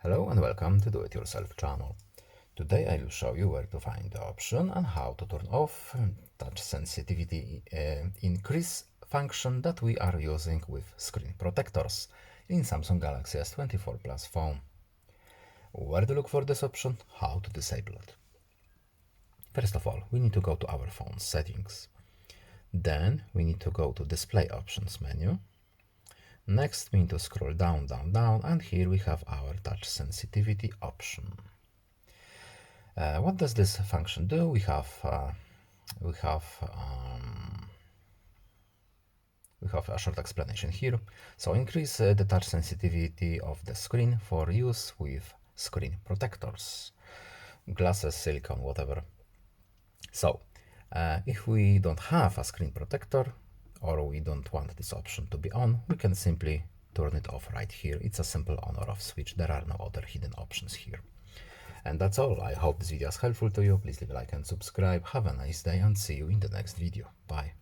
Hello and welcome to Do It Yourself channel. Today I will show you where to find the option and how to turn off touch sensitivity increase function that we are using with screen protectors in Samsung Galaxy S24 Plus phone. Where to look for this option, how to disable it. First of all, we need to go to our phone settings. Then we need to go to display options menu. Next, we need to scroll down, and here we have our touch sensitivity option. What does this function do? We have a short explanation here. So increase the touch sensitivity of the screen for use with screen protectors, glasses, silicone, whatever. So if we don't have a screen protector, or we don't want this option to be on, we can simply turn it off right here. It's a simple on or off switch. There are no other hidden options here. And that's all. I hope this video is helpful to you. Please leave a like and subscribe. Have a nice day and see you in the next video. Bye.